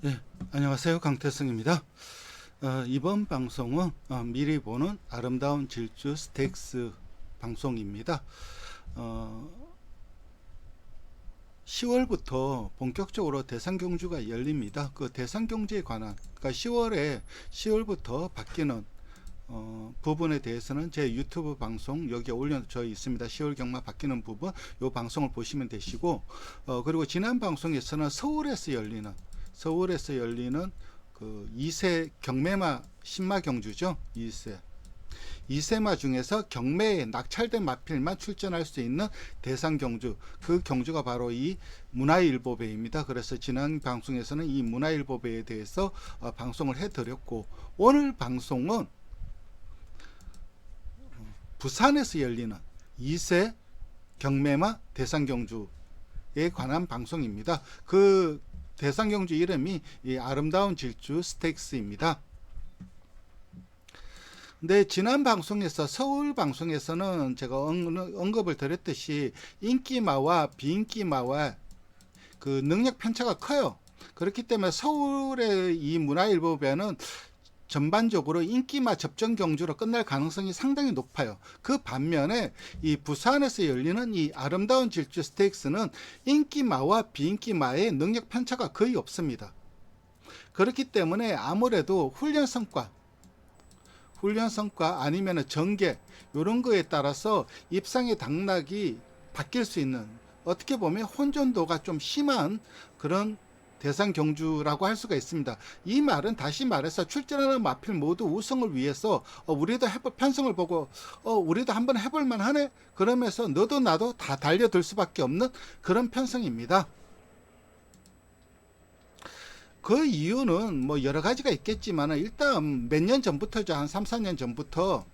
예, 안녕하세요. 강태성입니다. 이번 방송은 미리 보는 아름다운 질주 스테이크스 방송입니다. 10월부터 본격적으로 대상경주가 열립니다. 그 대상경주에 관한, 그러니까 10월부터 바뀌는 부분에 대해서는 제 유튜브 방송 여기에 올려져 있습니다. 10월 경마 바뀌는 부분, 이 방송을 보시면 되시고, 그리고 지난 방송에서는 서울에서 열리는 그 2세 경매마 신마 경주죠. 2세마 중에서 경매에 낙찰된 마필만 출전할 수 있는 대상 경주, 그 경주가 바로 이 문화일보배입니다. 그래서 지난 방송에서는 이 문화일보배에 대해서 방송을 해드렸고, 오늘 방송은 부산에서 열리는 2세 경매마 대상 경주에 관한 방송입니다. 그 대상 경주 이름이 이 아름다운 질주 스테이크스입니다. 근데 지난 방송에서, 서울 방송에서는 제가 언급을 드렸듯이 인기마와 비인기마와 그 능력 편차가 커요. 그렇기 때문에 서울의 이 문화일보배는 전반적으로 인기마 접전 경주로 끝날 가능성이 상당히 높아요. 그 반면에 이 부산에서 열리는 이 아름다운 질주 스테이크스는 인기마와 비인기마의 능력 편차가 거의 없습니다. 그렇기 때문에 아무래도 훈련 성과 아니면 전개, 이런 거에 따라서 입상의 당락이 바뀔 수 있는, 어떻게 보면 혼전도가 좀 심한 그런 대상 경주라고 할 수가 있습니다. 이 말은 다시 말해서 출전하는 마필 모두 우승을 위해서 우리도 편성을 보고 우리도 한번 해볼 만하네, 그러면서 너도 나도 다 달려들 수밖에 없는 그런 편성입니다. 그 이유는 뭐 여러 가지가 있겠지만, 일단 몇 년 전부터죠. 한 3, 4년 전부터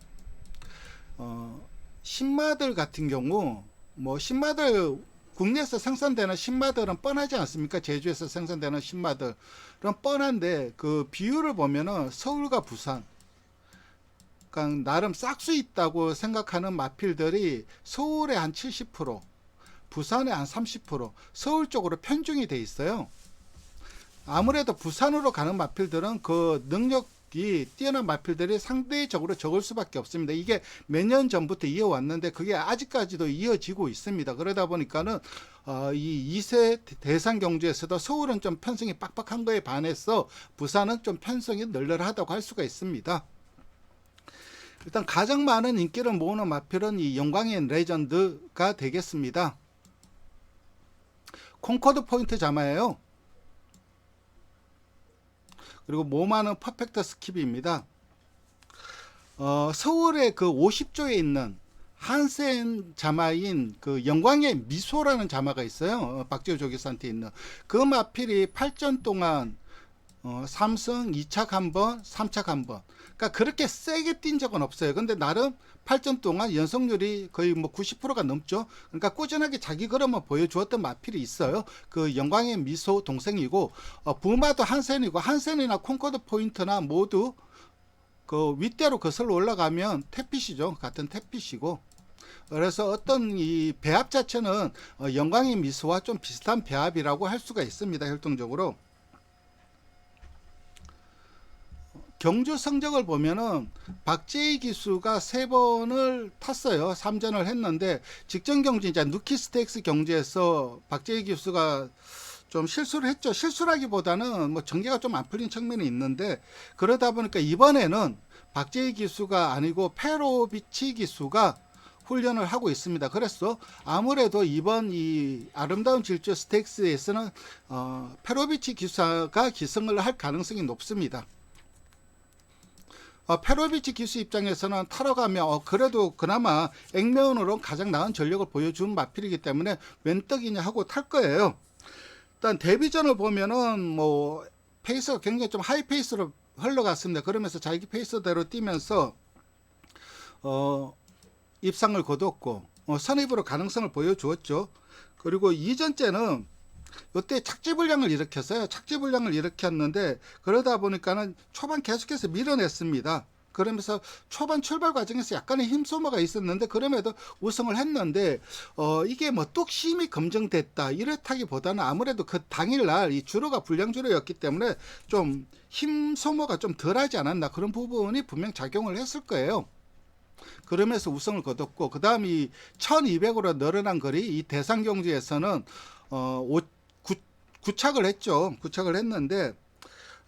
신마들 같은 경우, 뭐 신마들, 국내에서 생산되는 신마들은 뻔하지 않습니까? 제주에서 생산되는 신마들은 뻔한데, 그 비율을 보면은 서울과 부산, 그러니까 나름 싹수 있다고 생각하는 마필들이 서울에 한 70%, 부산에 한 30%, 서울 쪽으로 편중이 돼 있어요. 아무래도 부산으로 가는 마필들은 그 능력이 뛰어난 마필들이 상대적으로 적을 수밖에 없습니다. 이게 몇 년 전부터 이어왔는데 그게 아직까지도 이어지고 있습니다. 그러다 보니까는 이 2세 대상 경주에서도 서울은 좀 편성이 빡빡한 거에 반해서 부산은 좀 편성이 널널하다고 할 수가 있습니다. 일단 가장 많은 인기를 모으는 마필은 이 영광의 레전드가 되겠습니다. 콩코드 포인트 자마예요. 그리고 모마는 퍼펙트 스킵입니다. 서울의 그 50조에 있는 한센 자마인 그 영광의 미소라는 자마가 있어요. 박지호 조교수한테 있는 그 마필이 8전 동안 3승 2착 한번 3착 한번, 그러니까 그렇게 세게 뛴 적은 없어요. 근데 나름 8전 동안 연속률이 거의 뭐 90%가 넘죠. 그러니까 꾸준하게 자기 걸음을 보여주었던 마필이 있어요. 그 영광의 미소 동생이고, 부마도 한센이고, 한센이나 콩코드 포인트나 모두 그 윗대로 거슬러 올라가면 태핏이죠. 같은 태핏이고, 그래서 어떤 이 배합 자체는 영광의 미소와 좀 비슷한 배합이라고 할 수가 있습니다. 혈통적으로. 경주 성적을 보면은 박재희 기수가 3번을 탔어요. 3전을 했는데, 직전 경주 이제 누키 스테이크스 경주에서 박재희 기수가 좀 실수를 했죠. 실수라기보다는 뭐 전개가 좀 안 풀린 측면이 있는데, 그러다 보니까 이번에는 박재희 기수가 아니고 페로비치 기수가 훈련을 하고 있습니다. 그래서 아무래도 이번 이 아름다운 질주 스테이크스에서는 페로비치 기수가 기승을 할 가능성이 높습니다. 페로비치 기수 입장에서는 타러 가면 그래도 그나마 액면으로 가장 나은 전력을 보여준 마필이기 때문에 웬 떡이냐 하고 탈 거예요. 일단 데뷔전을 보면은 뭐 페이스가 굉장히 좀 하이 페이스로 흘러갔습니다. 그러면서 자기 페이스대로 뛰면서 입상을 거뒀고 선입으로 가능성을 보여주었죠. 그리고 이전째는 이때 착지불량을 일으켰어요. 착지불량을 일으켰는데, 그러다 보니까는 초반 계속해서 밀어냈습니다. 그러면서 초반 출발 과정에서 약간의 힘소모가 있었는데 그럼에도 우승을 했는데 이게 뭐 뚝심이 검증됐다 이렇다기보다는 아무래도 그 당일날 이 주로가 불량 주로였기 때문에 좀 힘소모가 좀 덜하지 않았나 그런 부분이 분명 작용을 했을 거예요. 그러면서 우승을 거뒀고 그 다음 이 1200으로 늘어난 거리 이 대상 경주에서는 구착을 했죠. 구착을 했는데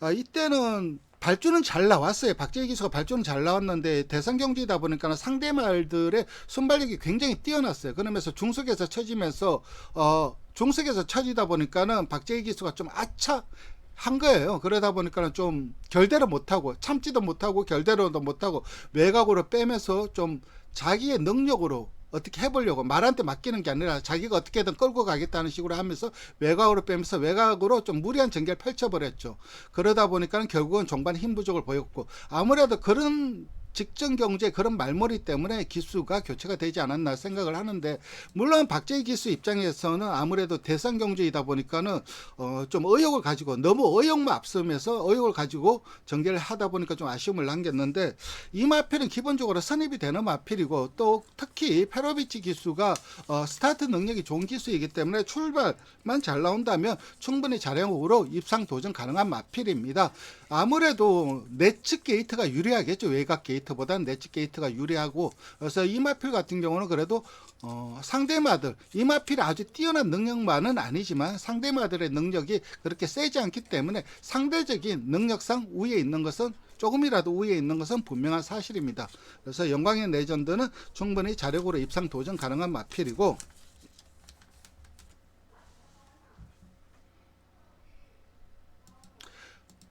이때는 발주는 잘 나왔어요. 박재희 기수가 발주는 잘 나왔는데 대상 경주이다 보니까 상대 말들의 순발력이 굉장히 뛰어났어요. 그러면서 중속에서 쳐지면서 중속에서 쳐지다 보니까는 박재희 기수가 좀 한 거예요. 그러다 보니까는 좀 결대로 못하고 참지도 못하고 결대로도 못하고 외곽으로 빼면서 좀 자기의 능력으로 어떻게 해보려고 말한테 맡기는 게 아니라 자기가 어떻게든 끌고 가겠다는 식으로 하면서 외곽으로 빼면서 외곽으로 좀 무리한 전개를 펼쳐버렸죠. 그러다 보니까 결국은 종반에 힘 부족을 보였고 아무래도 그런 직전 경제 그런 말머리 때문에 기수가 교체가 되지 않았나 생각을 하는데 물론 박재희 기수 입장에서는 아무래도 대상 경제이다 보니까는 좀 의욕을 가지고 너무 의욕만 앞서면서 의욕을 가지고 전개를 하다 보니까 좀 아쉬움을 남겼는데 이 마필은 기본적으로 선입이 되는 마필이고 또 특히 페로비치 기수가 스타트 능력이 좋은 기수이기 때문에 출발만 잘 나온다면 충분히 자력으로 입상 도전 가능한 마필입니다. 아무래도 내측 게이트가 유리하겠죠. 외곽 게이트보다는 내측 게이트가 유리하고 그래서 이 마필 같은 경우는 그래도 상대마들 이 마필이 아주 뛰어난 능력만은 아니지만 상대마들의 능력이 그렇게 세지 않기 때문에 상대적인 능력상 우위에 있는 것은 조금이라도 우위에 있는 것은 분명한 사실입니다. 그래서 영광의 레전드는 충분히 자력으로 입상 도전 가능한 마필이고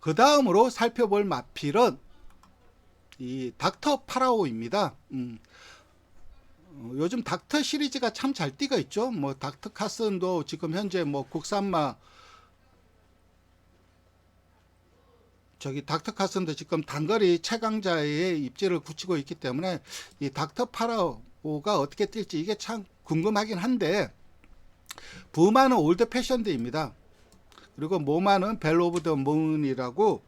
그 다음으로 살펴볼 마필은 이 닥터 파라오입니다. 요즘 닥터 시리즈가 참 잘 뛰고 있죠. 뭐 닥터 카슨도 지금 현재 뭐 국산마 닥터 카슨도 지금 단거리 최강자의 입지를 굳히고 있기 때문에 이 닥터 파라오가 어떻게 뛸지 이게 참 궁금하긴 한데 부마는 올드 패션드입니다. 그리고 모마는 벨 오브 더 문이라고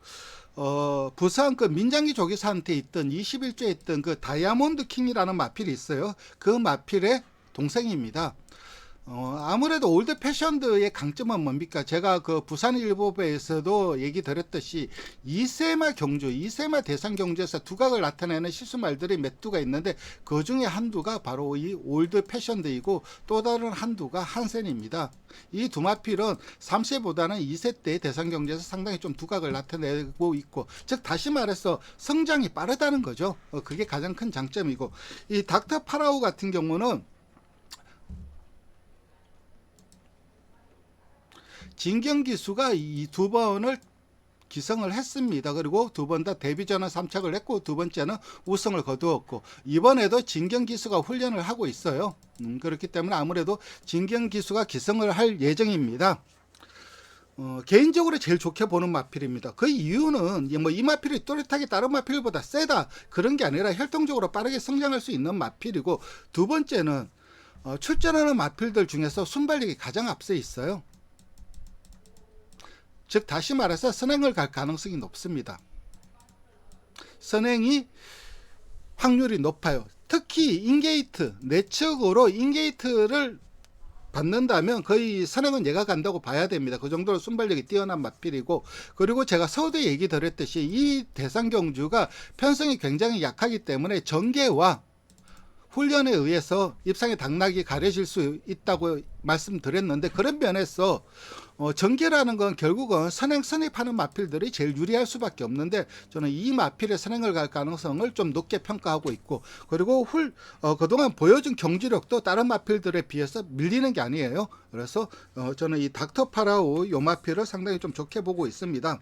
부산 그 민장기 조기사한테 있던 21조에 있던 그 다이아몬드 킹이라는 마필이 있어요. 그 마필의 동생입니다. 아무래도 올드 패션드의 강점은 뭡니까? 제가 그 부산일보에서도 얘기 드렸듯이 이세마 대상 경주에서 두각을 나타내는 실수말들이 몇 두가 있는데 그 중에 한두가 바로 이 올드 패션드이고 또 다른 한두가 한센입니다. 이 두 마필은 3세보다는 2세 때 대상 경주에서 상당히 좀 두각을 나타내고 있고 즉 다시 말해서 성장이 빠르다는 거죠. 그게 가장 큰 장점이고 이 닥터 파라오 같은 경우는 진경기수가 이 두 번을 기성을 했습니다. 그리고 두 번 다 데뷔전은 3착을 했고 두 번째는 우승을 거두었고 이번에도 진경기수가 훈련을 하고 있어요. 그렇기 때문에 아무래도 진경기수가 기성을 할 예정입니다. 개인적으로 제일 좋게 보는 마필입니다. 그 이유는 뭐 이 마필이 또렷하게 다른 마필보다 세다 그런 게 아니라 혈통적으로 빠르게 성장할 수 있는 마필이고 두 번째는 출전하는 마필들 중에서 순발력이 가장 앞서 있어요. 즉 다시 말해서 선행을 갈 가능성이 높습니다. 선행이 확률이 높아요. 특히 인게이트 내측으로 인게이트를 받는다면 거의 선행은 얘가 간다고 봐야 됩니다. 그 정도로 순발력이 뛰어난 마필이고 그리고 제가 서두에 얘기 드렸듯이 이 대상 경주가 편성이 굉장히 약하기 때문에 전개와 훈련에 의해서 입상의 당락이 가려질 수 있다고 말씀드렸는데 그런 면에서 전개라는 건 결국은 선입하는 마필들이 제일 유리할 수밖에 없는데 저는 이 마필의 선행을 갈 가능성을 좀 높게 평가하고 있고 그리고 그동안 보여준 경지력도 다른 마필들에 비해서 밀리는 게 아니에요. 그래서 저는 이 닥터 파라오 요 마필을 상당히 좀 좋게 보고 있습니다.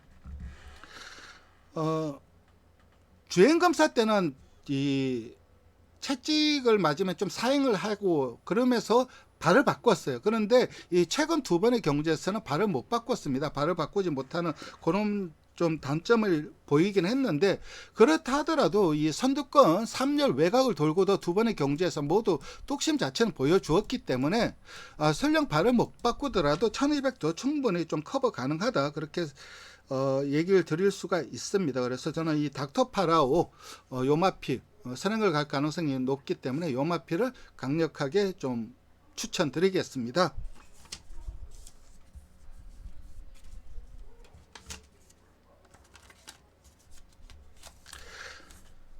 주행검사 때는 이 채찍을 맞으면 좀 사행을 하고 그러면서 발을 바꿨어요. 그런데 이 최근 두 번의 경주에서는 발을 못 바꿨습니다. 발을 바꾸지 못하는 그런 좀 단점을 보이긴 했는데, 그렇다 하더라도 이 선두권 3열 외곽을 돌고도 두 번의 경주에서 모두 뚝심 자체는 보여주었기 때문에 설령 발을 못 바꾸더라도 1200도 충분히 좀 커버 가능하다, 그렇게 얘기를 드릴 수가 있습니다. 그래서 저는 이 닥터 파라오 요마필 선행을 갈 가능성이 높기 때문에 요마필을 강력하게 좀 추천드리겠습니다.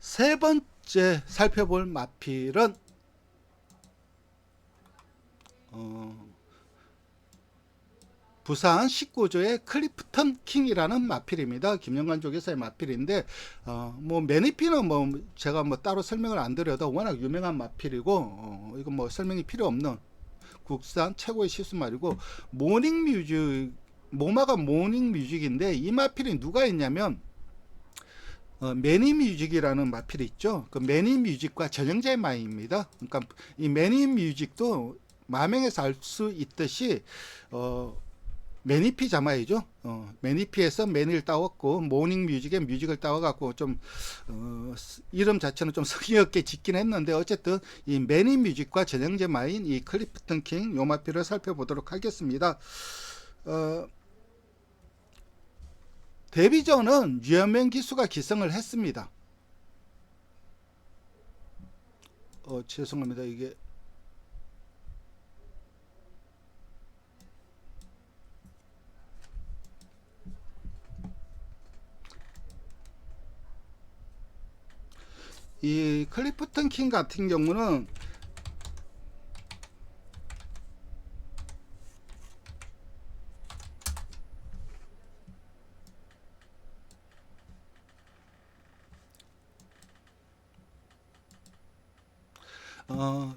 세 번째 살펴볼 마필은 부산 19조의 클리프턴 킹이라는 마필입니다. 김영관 쪽에서의 마필인데, 뭐 매니피는 뭐 제가 뭐 따로 설명을 안 드려도 워낙 유명한 마필이고, 이건 뭐 설명이 필요 없는 국산 최고의 시수말이고, 모닝 뮤직, 모마가 모닝 뮤직인데, 이 마필이 누가 있냐면 매니 뮤직이라는 마필이 있죠. 그 매니 뮤직과 전형제 마입니다. 그러니까 이 매니 뮤직도 마명에서 알 수 있듯이 매니피 자마이죠. 매니피에서 매니를 따왔고 모닝 뮤직에 뮤직을 따와갖고 좀 이름 자체는 좀 성의 없게 짓긴 했는데, 어쨌든 이 매니 뮤직과 전형제 마인 이 클리프턴 킹 요 마필을 살펴보도록 하겠습니다. 데뷔전은 유현명 기수가 기성을 했습니다. 죄송합니다. 이게 이 클리프턴 킹 같은 경우는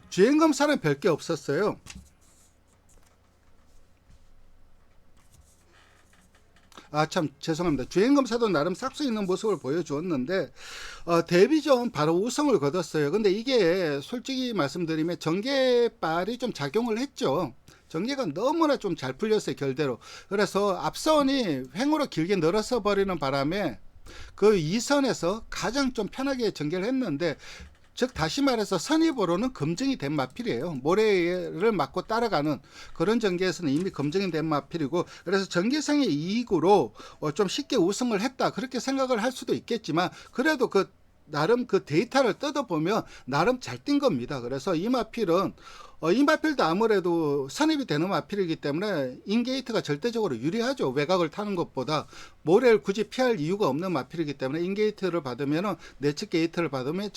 주행검사는 별게 없었어요. 참 죄송합니다. 주행검사도 나름 싹수 있는 모습을 보여주었는데 데뷔전 바로 우승을 거뒀어요. 근데 이게 솔직히 말씀드리면 전개발이 좀 작용을 했죠. 전개가 너무나 좀 잘 풀렸어요, 결대로. 그래서 앞선이 횡으로 길게 늘어서 버리는 바람에 그 2선에서 가장 좀 편하게 전개를 했는데, 즉 다시 말해서 선입으로는 검증이 된 마필이에요. 모래를 맞고 따라가는 그런 전개에서는 이미 검증이 된 마필이고, 그래서 전개상의 이익으로 좀 쉽게 우승을 했다, 그렇게 생각을 할 수도 있겠지만, 그래도 그 나름 그 데이터를 뜯어보면 나름 잘 뛴 겁니다. 그래서 이 마필은 이 마필도 아무래도 선입이 되는 마필이기 때문에 인게이트가 절대적으로 유리하죠. 외곽을 타는 것보다 모래를 굳이 피할 이유가 없는 마필이기 때문에 인게이트를 받으면, 내측 게이트를 받으면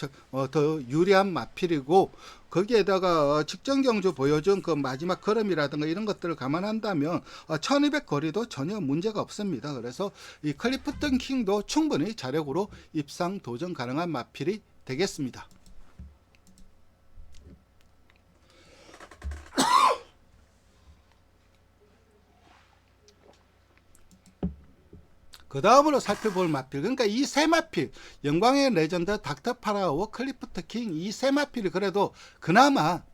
더 유리한 마필이고, 거기에다가 직전 경주 보여준 그 마지막 걸음이라든가 이런 것들을 감안한다면 1200 거리도 전혀 문제가 없습니다. 그래서 이 클리프턴 킹도 충분히 자력으로 입상 도전 가능한 마필이 되겠습니다. 그 다음으로 살펴볼 마필, 그러니까 이 세 마필, 영광의 레전드, 닥터 파라오, 클리프턴 킹, 이 세 마필이 그래도 그나마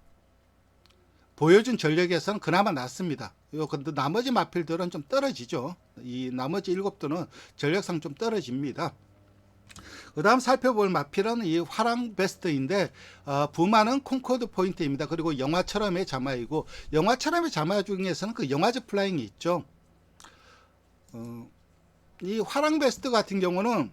보여준 전력에서는 그나마 낫습니다. 근데 나머지 마필들은 좀 떨어지죠. 이 나머지 7도는 전력상 좀 떨어집니다. 그 다음 살펴볼 마필은 이 화랑 베스트인데, 부마는 콩코드 포인트입니다. 그리고 영화처럼의 자마이고, 영화처럼의 자마 중에서는 그 영화즈 플라잉이 있죠. 이 화랑 베스트 같은 경우는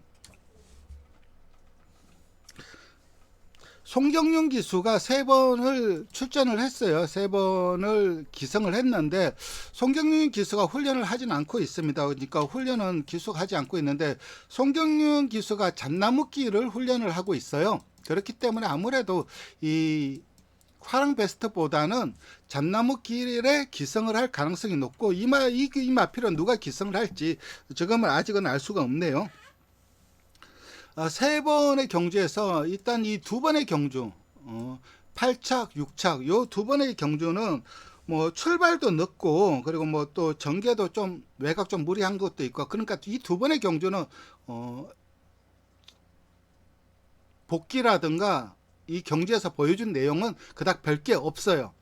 송경윤 기수가 3번을 출전을 했어요. 3번을 기성을 했는데, 송경윤 기수가 훈련을 하진 않고 있습니다. 그러니까 훈련은 기수하지 않고 있는데, 송경윤 기수가 잣나무끼를 훈련을 하고 있어요. 그렇기 때문에 아무래도 이 화랑 베스트보다는 잣나무길에 기성을 할 가능성이 높고, 이 마필은 누가 기성을 할지 지금은 아직은 알 수가 없네요. 3번의 경주에서 일단 이 2번의 경주 8착 6착 요 2번의 경주는 뭐 출발도 늦고, 그리고 뭐 또 전개도 좀 외곽 좀 무리한 것도 있고, 그러니까 이 2번의 경주는 복귀라든가 이 경주에서 보여준 내용은 그닥 별게 없어요.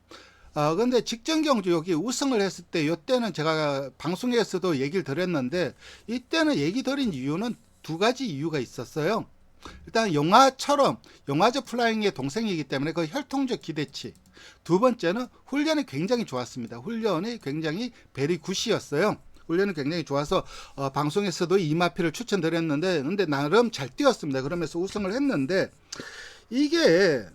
근데 직전 경주 여기 우승을 했을 때 이때는 제가 방송에서도 얘기를 드렸는데 이때는 얘기 드린 이유는 두 가지 이유가 있었어요. 일단 영화처럼 영화저 플라잉의 동생이기 때문에 그 혈통적 기대치. 두 번째는 훈련이 굉장히 좋았습니다. 훈련이 굉장히 베리 굿이었어요. 훈련이 굉장히 좋아서 방송에서도 이마피를 추천드렸는데 근데 나름 잘 뛰었습니다. 그러면서 우승을 했는데 이게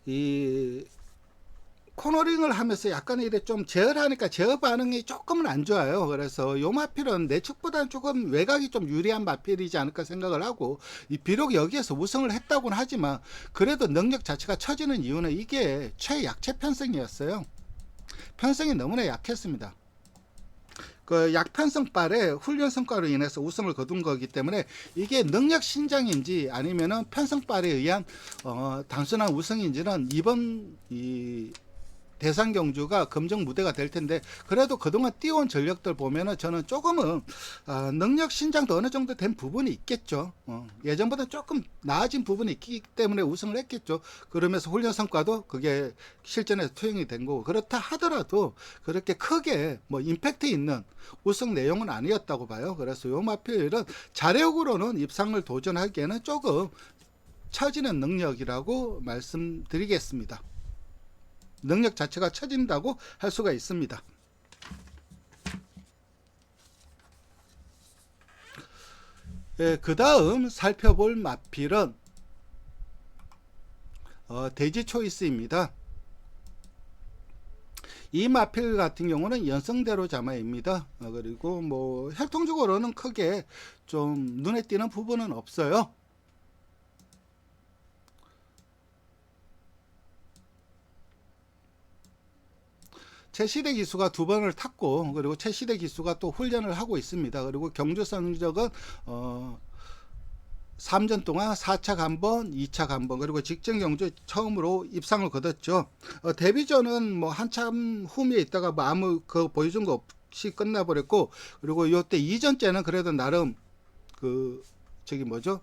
이 코너링을 하면서 약간 이래 좀 제어하니까 제어 반응이 조금은 안 좋아요. 그래서 요 마필은 내 측보다는 조금 외곽이 좀 유리한 마필이지 않을까 생각을 하고 비록 여기에서 우승을 했다고는 하지만 그래도 능력 자체가 처지는 이유는 이게 최약체 편성이었어요. 편성이 너무나 약했습니다. 그 약편성빨의 훈련 성과로 인해서 우승을 거둔 거기 때문에 이게 능력 신장인지 아니면은 편성빨에 의한 단순한 우승인지는 이번 이 대상 경주가 검증 무대가 될 텐데 그래도 그동안 띄워온 전력들 보면은 저는 조금은 능력 신장도 어느 정도 된 부분이 있겠죠. 예전보다 조금 나아진 부분이 있기 때문에 우승을 했겠죠. 그러면서 훈련 성과도 그게 실전에서 투영이 된 거고 그렇다 하더라도 그렇게 크게 뭐 임팩트 있는 우승 내용은 아니었다고 봐요. 그래서 요 마필은 자력으로는 입상을 도전하기에는 조금 처지는 능력이라고 말씀드리겠습니다. 능력 자체가 처진다고 할 수가 있습니다. 그 다음 살펴볼 마필은 돼지 초이스입니다. 이 마필 같은 경우는 연성대로 자마입니다. 그리고 뭐 혈통적으로는 크게 좀 눈에 띄는 부분은 없어요. 최시대 기수가 두 번을 탔고 그리고 최시대 기수가 또 훈련을 하고 있습니다. 그리고 경주 성적은 3전 동안 4착 한번 2착 한번 그리고 직전 경주 처음으로 입상을 거뒀죠. 데뷔전은 뭐 한참 후미에 있다가 뭐 아무 그 보여준 거 없이 끝나버렸고 그리고 요때 2전째는 그래도 나름 그 저기 뭐죠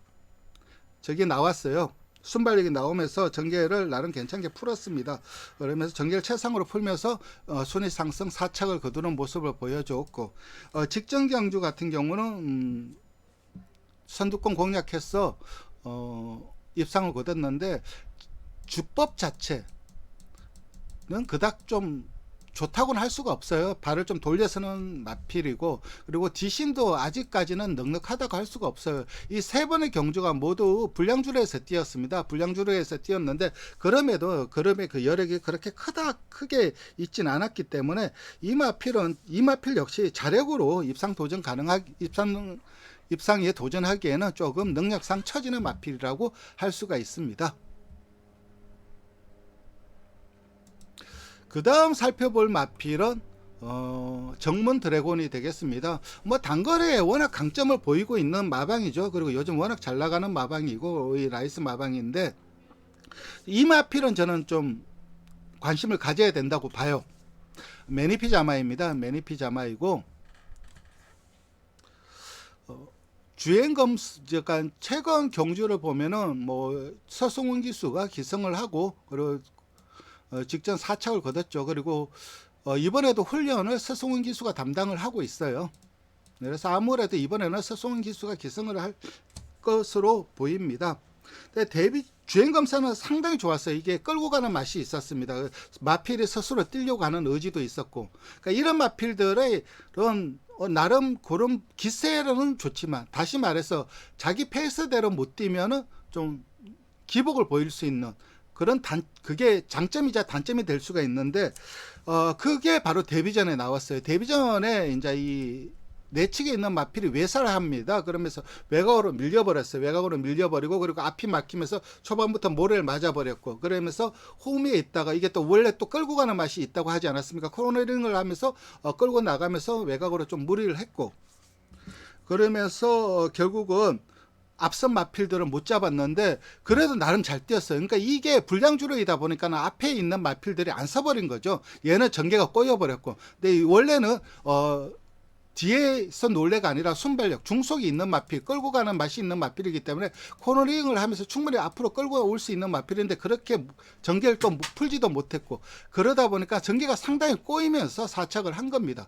저기 나왔어요. 순발력이 나오면서 전개를 나름 괜찮게 풀었습니다. 그러면서 전개를 최상으로 풀면서 순위 상승 4착을 거두는 모습을 보여줬고 직전 경주 같은 경우는 선두권 공략해서 입상을 거뒀는데 주법 자체는 그닥 좀 좋다고는 할 수가 없어요. 발을 좀 돌려서는 마필이고 그리고 디신도 아직까지는 넉넉하다고 할 수가 없어요. 이 세 번의 경주가 모두 불량주로에서 뛰었습니다. 불량주로에서 뛰었는데 그럼에도 그럼의 그 여력이 그렇게 크게 있진 않았기 때문에 이 마필 역시 자력으로 입상에 도전하기에는 조금 능력상 처지는 마필이라고 할 수가 있습니다. 그 다음 살펴볼 마필은 정문 드래곤이 되겠습니다. 뭐 단거리에 워낙 강점을 보이고 있는 마방이죠. 그리고 요즘 워낙 잘 나가는 마방이고 이 라이스 마방인데 이 마필은 저는 좀 관심을 가져야 된다고 봐요. 매니피 자마입니다. 매니피 자마이고 주행검 약간 최근 경주를 보면은 뭐 서승훈 기수가 기승을 하고 그리고 직전 4착을 거뒀죠. 그리고 이번에도 훈련을 서승훈 기수가 담당을 하고 있어요. 그래서 아무래도 이번에는 서승훈 기수가 기승을 할 것으로 보입니다. 근데 주행검사는 상당히 좋았어요. 이게 끌고 가는 맛이 있었습니다. 마필이 스스로 뛰려고 하는 의지도 있었고 그러니까 이런 마필들의 나름 그런 기세로는 좋지만 다시 말해서 자기 페이스대로 못 뛰면은 좀 기복을 보일 수 있는 그런 그게 장점이자 단점이 될 수가 있는데 그게 바로 데뷔전에 나왔어요. 데뷔전에 이제 이 내측에 있는 마필이 외살을 합니다. 그러면서 외곽으로 밀려버렸어요. 외곽으로 밀려버리고 그리고 앞이 막히면서 초반부터 모래를 맞아버렸고 그러면서 홈에 있다가 이게 또 원래 또 끌고 가는 맛이 있다고 하지 않았습니까? 코너링을 하면서 끌고 나가면서 외곽으로 좀 무리를 했고 그러면서 결국은 앞선 마필들은 못 잡았는데 그래도 나름 잘 뛰었어요. 그러니까 이게 불량주로이다 보니까 앞에 있는 마필들이 안 서버린 거죠. 얘는 전개가 꼬여버렸고 근데 원래는 뒤에서 놀래가 아니라 순발력, 중속이 있는 마필, 끌고 가는 맛이 있는 마필이기 때문에 코너링을 하면서 충분히 앞으로 끌고 올 수 있는 마필인데 그렇게 전개를 또 풀지도 못했고, 그러다 보니까 전개가 상당히 꼬이면서 사착을 한 겁니다.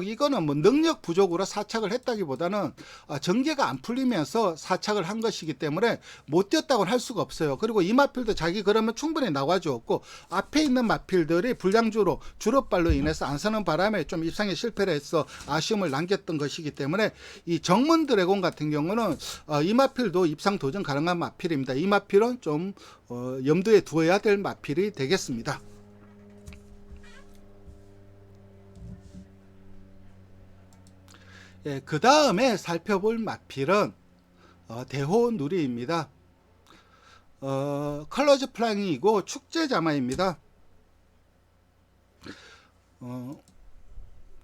이거는 뭐 능력 부족으로 사착을 했다기보다는 전개가 안 풀리면서 사착을 한 것이기 때문에 못 뛰었다고는 할 수가 없어요. 그리고 이 마필도 자기 그러면 충분히 나와주었고, 앞에 있는 마필들이 불량주로 주력발로 인해서 안 서는 바람에 좀 입상에 실패를 해서 아쉬움을 남겼던 것이기 때문에 이 정문 드래곤 같은 경우는 이 마필도 입상 도전 가능한 마필입니다. 이 마필은 좀 염두에 두어야 될 마필이 되겠습니다. 예, 그 다음에 살펴볼 마필은 대호 누리입니다. 컬러즈 플랑이고 축제 자마입니다.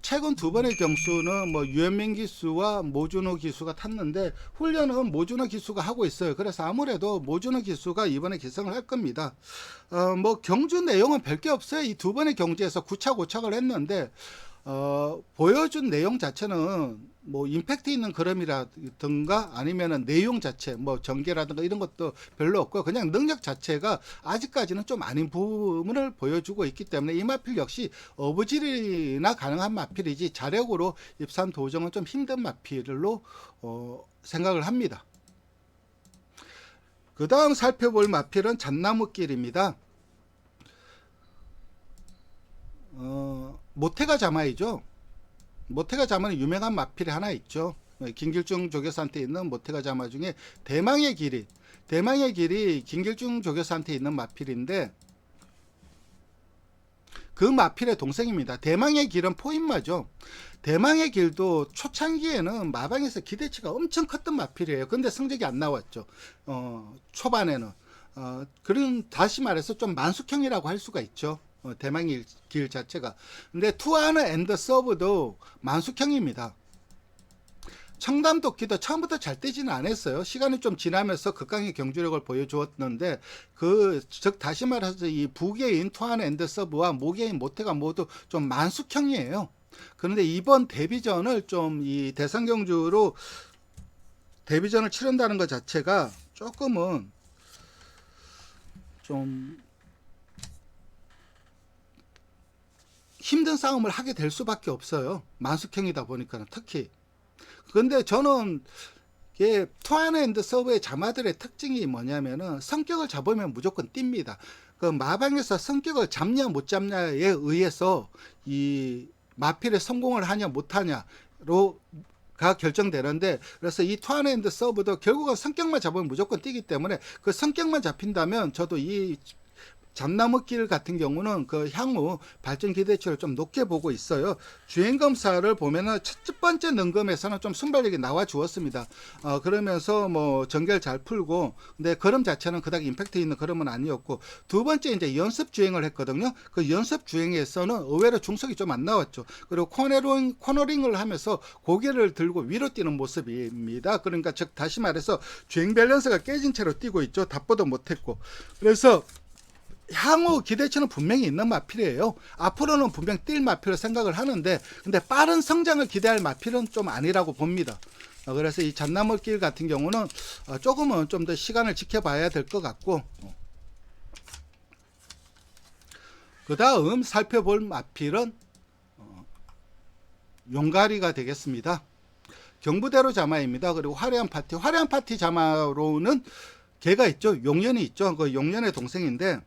최근 두 번의 경수는 뭐 유현민 기수와 모준호 기수가 탔는데 훈련은 모준호 기수가 하고 있어요. 그래서 아무래도 모준호 기수가 이번에 기성을 할 겁니다. 뭐 경주 내용은 별게 없어요. 이 두 번의 경주에서 9차 고착을 했는데 보여준 내용 자체는 뭐 임팩트 있는 그림이라든가 아니면은 내용 자체 뭐 전개라든가 이런 것도 별로 없고, 그냥 능력 자체가 아직까지는 좀 아닌 부분을 보여주고 있기 때문에 이 마필 역시 어부질이나 가능한 마필이지 자력으로 입산 도정은 좀 힘든 마필로 생각을 합니다. 그 다음 살펴볼 마필은 잣나무길입니다. 모태가 자마이죠. 모태가 자마는 유명한 마필이 하나 있죠. 김길중 조교사한테 있는 모태가 자마 중에 대망의 길이 김길중 조교사한테 있는 마필인데 그 마필의 동생입니다. 대망의 길은 포인마죠. 대망의 길도 초창기에는 마방에서 기대치가 엄청 컸던 마필이에요. 근데 성적이 안 나왔죠. 초반에는 그런 다시 말해서 좀 만숙형이라고 할 수가 있죠. 대망의 길 자체가. 근데 투아는 엔더 서브도 만숙형입니다. 청담도끼도 처음부터 잘 뛰지는 않았어요. 시간이 좀 지나면서 극강의 경주력을 보여주었는데 즉 다시 말해서 이 부계인 투아는 엔더 서브와 모계인 모태가 모두 좀 만숙형이에요. 그런데 이번 데뷔전을 좀 이 대상 경주로 데뷔전을 치른다는 것 자체가 조금은 좀 힘든 싸움을 하게 될 수밖에 없어요. 만숙형이다 보니까는 특히. 근데 저는 투아는 엔드 서브의 자마들의 특징이 뭐냐면은 성격을 잡으면 무조건 뜁니다. 그 마방에서 성격을 잡냐 못 잡냐에 의해서 이 마필에 성공을 하냐 못하냐로 가 결정되는데, 그래서 이 투아는 엔드 서브도 결국은 성격만 잡으면 무조건 뛰기 때문에 그 성격만 잡힌다면 저도 이 잣나무길 같은 경우는 그 향후 발전 기대치를 좀 높게 보고 있어요. 주행검사를 보면은 첫 번째 능검에서는 좀 순발력이 나와 주었습니다. 그러면서 뭐 전개를 잘 풀고, 근데 걸음 자체는 그닥 임팩트 있는 걸음은 아니었고, 두 번째 이제 연습 주행을 했거든요. 그 연습 주행에서는 의외로 중속이 좀 안 나왔죠. 그리고 코너링을 하면서 고개를 들고 위로 뛰는 모습입니다. 그러니까 즉 다시 말해서 주행 밸런스가 깨진 채로 뛰고 있죠. 답보도 못했고. 그래서 향후 기대치는 분명히 있는 마필이에요. 앞으로는 분명 뛸 마필을 생각을 하는데, 근데 빠른 성장을 기대할 마필은 좀 아니라고 봅니다. 그래서 이 잣나무길 같은 경우는 조금은 좀 더 시간을 지켜봐야 될 것 같고, 그 다음 살펴볼 마필은 용가리가 되겠습니다. 경부대로 자마입니다. 그리고 화려한 파티 자마로는 걔가 있죠. 용년이 있죠. 그 용년의 동생인데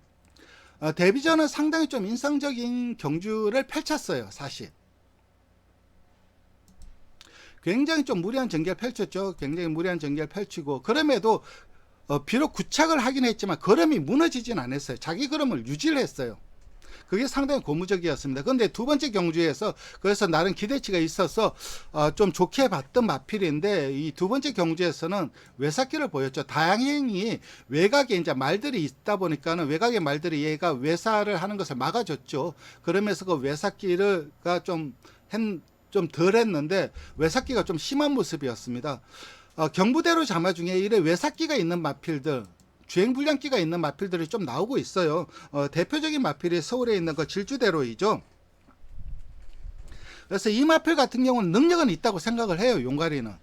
데뷔전은 상당히 좀 인상적인 경주를 펼쳤어요. 사실 굉장히 좀 무리한 전개를 펼쳤죠. 굉장히 무리한 전개를 펼치고, 그럼에도 비록 구착을 하긴 했지만 걸음이 무너지진 않았어요. 자기 걸음을 유지를 했어요. 그게 상당히 고무적이었습니다. 그런데 두 번째 경주에서 그래서 나름 기대치가 있어서 좀 좋게 봤던 마필인데, 이 두 번째 경주에서는 외삭기를 보였죠. 다행히 외곽에 이제 말들이 있다 보니까는 외곽의 말들이 얘가 외사를 하는 것을 막아줬죠. 그러면서 그 외삭기가 좀 덜 했는데 외삭기가 좀 심한 모습이었습니다. 경부대로 자마 중에 이래 외삭기가 있는 마필들, 주행불량기가 있는 마필들이 좀 나오고 있어요. 대표적인 마필이 서울에 있는 그 질주대로이죠. 그래서 이 마필 같은 경우는 능력은 있다고 생각을 해요. 용가리는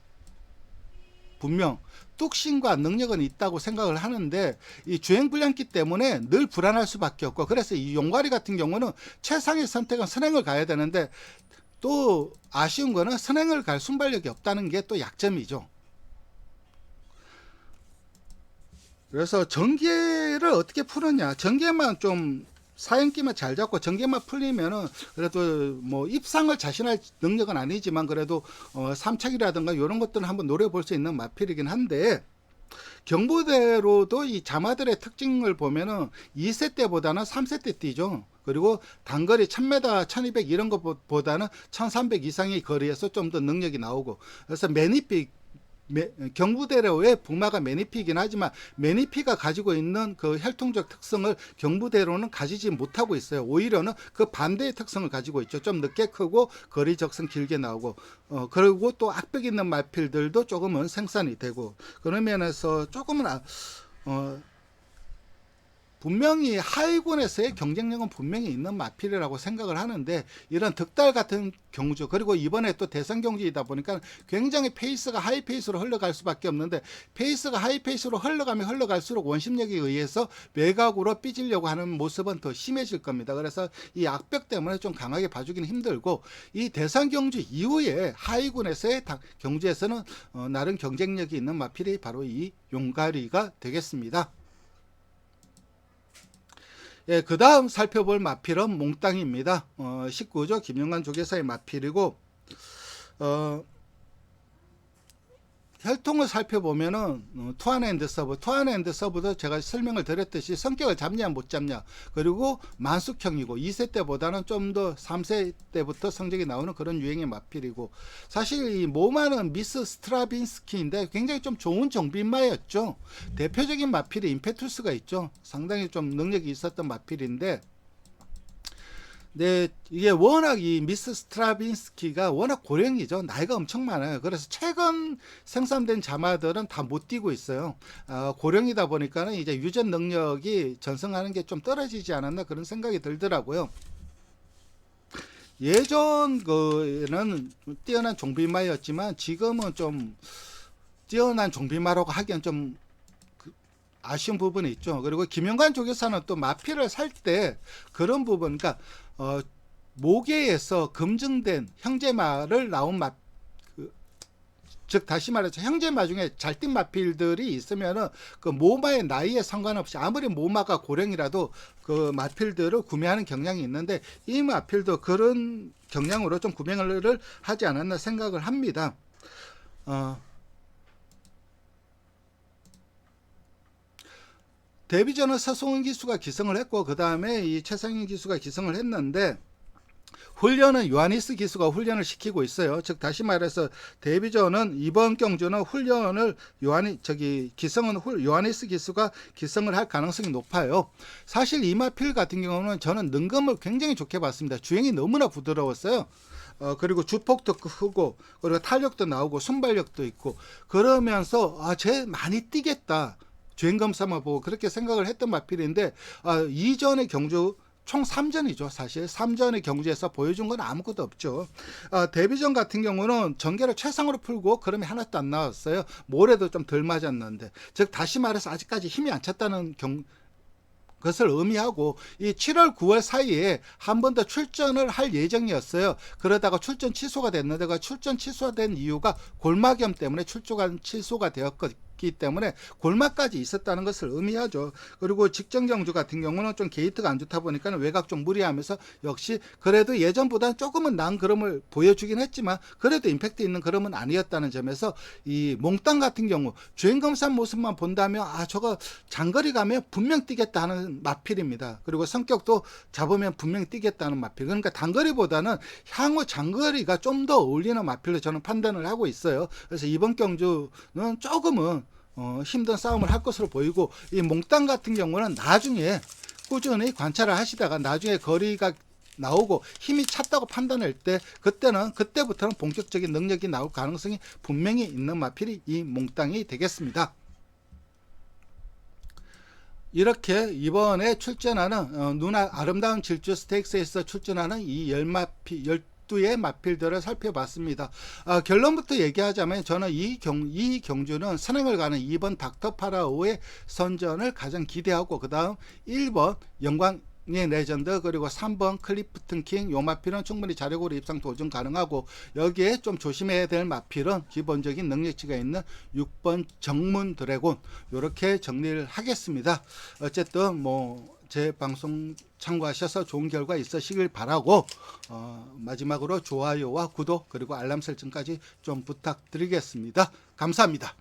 분명 뚝심과 능력은 있다고 생각을 하는데 이 주행불량기 때문에 늘 불안할 수밖에 없고, 그래서 이 용가리 같은 경우는 최상의 선택은 선행을 가야 되는데 또 아쉬운 거는 선행을 갈 순발력이 없다는 게 또 약점이죠. 그래서 전개를 어떻게 푸느냐, 전개만 좀 사행기만 잘 잡고 전개만 풀리면은 그래도 뭐 입상을 자신할 능력은 아니지만 그래도 3착이라든가 이런 것들은 한번 노려볼 수 있는 마필이긴 한데, 경부대로도 이 자마들의 특징을 보면은 2세 때보다는 3세 때 뛰죠. 그리고 단거리 1000m, 1200 이런 것보다는 1300 이상의 거리에서 좀 더 능력이 나오고, 그래서 매니픽 경부대로의 부마가 매니피이긴 하지만 매니피가 가지고 있는 그 혈통적 특성을 경부대로는 가지지 못하고 있어요. 오히려는 그 반대의 특성을 가지고 있죠. 좀 늦게 크고 거리 적성 길게 나오고, 그리고 또 악벽 있는 마필들도 조금은 생산이 되고, 그런 면에서 조금은 분명히 하위군에서의 경쟁력은 분명히 있는 마필이라고 생각을 하는데, 이런 득달 같은 경주, 그리고 이번에 또 대선 경주이다 보니까 굉장히 페이스가 하이 페이스로 흘러갈 수밖에 없는데, 페이스가 하이 페이스로 흘러가면 흘러갈수록 원심력에 의해서 외곽으로 삐지려고 하는 모습은 더 심해질 겁니다. 그래서 이 악벽 때문에 좀 강하게 봐주기는 힘들고, 이 대선 경주 이후에 하위군에서의 경주에서는 나름 경쟁력이 있는 마필이 바로 이 용가리가 되겠습니다. 예, 그 다음 살펴볼 마필은 몽땅입니다. 19조 김용관 조계사의 마필이고, 혈통을 살펴보면은 투안핸드 서브도 제가 설명을 드렸듯이 성격을 잡냐 못 잡냐, 그리고 만숙형이고 2세 때보다는 좀 더 3세 때부터 성적이 나오는 그런 유행의 마필이고, 사실 이 모마는 미스 스트라빈스키인데 굉장히 좀 좋은 정비마였죠. 대표적인 마필이 임페투스가 있죠. 상당히 좀 능력이 있었던 마필인데, 네, 이게 워낙 이 미스 스트라빈스키가 워낙 고령이죠. 나이가 엄청 많아요. 그래서 최근 생산된 자마들은 다 못 뛰고 있어요. 고령이다 보니까는 이제 유전 능력이 전승하는 게 좀 떨어지지 않았나 그런 생각이 들더라고요. 예전 거는 뛰어난 종비마였지만 지금은 좀 뛰어난 종비마라고 하기엔 좀 아쉬운 부분이 있죠. 그리고 김영관 조교사는 또 마필을 살 때 그런 부분, 그러니까 모계에서 검증된 형제마를 나온 즉 다시 말해서 형제마 중에 잘 뛴 마필들이 있으면은 그 모마의 나이에 상관없이 아무리 모마가 고령이라도 그 마필들을 구매하는 경향이 있는데, 이 마필도 그런 경향으로 좀 구매를 하지 않았나 생각을 합니다. 데뷔전은 서승훈 기수가 기성을 했고, 그 다음에 이 최상현 기수가 기성을 했는데, 훈련은 요하니스 기수가 훈련을 시키고 있어요. 즉 다시 말해서 데뷔전은 이번 경주는 훈련을 기성은 요하니스 기수가 기성을 할 가능성이 높아요. 사실 이마필 같은 경우는 저는 능검을 굉장히 좋게 봤습니다. 주행이 너무나 부드러웠어요. 그리고 주폭도 크고, 그리고 탄력도 나오고 순발력도 있고, 그러면서 쟤 많이 뛰겠다, 주행검사만 보고 그렇게 생각을 했던 마필인데, 이전의 경주 총 3전이죠. 사실 3전의 경주에서 보여준 건 아무것도 없죠. 데뷔전 같은 경우는 전개를 최상으로 풀고 그러면 하나도 안 나왔어요. 모래도 좀 덜 맞았는데, 즉 다시 말해서 아직까지 힘이 안 찼다는 것을 의미하고, 이 7월 9월 사이에 한 번 더 출전을 할 예정이었어요. 그러다가 출전 취소가 됐는데, 그 출전 취소된 이유가 골마겸 때문에 출조가 취소가 되었기 때문에 골마까지 있었다는 것을 의미하죠. 그리고 직전 경주 같은 경우는 좀 게이트가 안 좋다 보니까 외곽 좀 무리하면서 역시 그래도 예전보다는 조금은 나은 그럼을 보여주긴 했지만 그래도 임팩트 있는 그럼은 아니었다는 점에서, 이 몽땅 같은 경우 주행검사 모습만 본다면 저거 장거리 가면 분명 뛰겠다 하는 마필입니다. 그리고 성격도 잡으면 분명히 뛰겠다는 마필. 그러니까 단거리보다는 향후 장거리가 좀 더 어울리는 마필로 저는 판단을 하고 있어요. 그래서 이번 경주는 조금은 힘든 싸움을 할 것으로 보이고, 이 몽땅 같은 경우는 나중에 꾸준히 관찰을 하시다가 나중에 거리가 나오고 힘이 찼다고 판단할 때, 그때부터는 본격적인 능력이 나올 가능성이 분명히 있는 마필이 이 몽땅이 되겠습니다. 이렇게 이번에 출전하는 아름다운 질주 스테이크스에서 출전하는 이 12의 마필들을 살펴봤습니다. 결론부터 얘기하자면 저는 이 경주는 선행을 가는 2번 닥터 파라오의 선전을 가장 기대하고, 그 다음 1번 영광 의 레전드, 그리고 3번 클리프튼 킹, 요 마필은 충분히 자력으로 입상 도전 가능하고, 여기에 좀 조심해야 될 마필은 기본적인 능력치가 있는 6번 정문 드래곤, 요렇게 정리를 하겠습니다. 어쨌든 뭐 제 방송 참고하셔서 좋은 결과 있으시길 바라고, 마지막으로 좋아요와 구독 그리고 알람 설정까지 좀 부탁드리겠습니다. 감사합니다.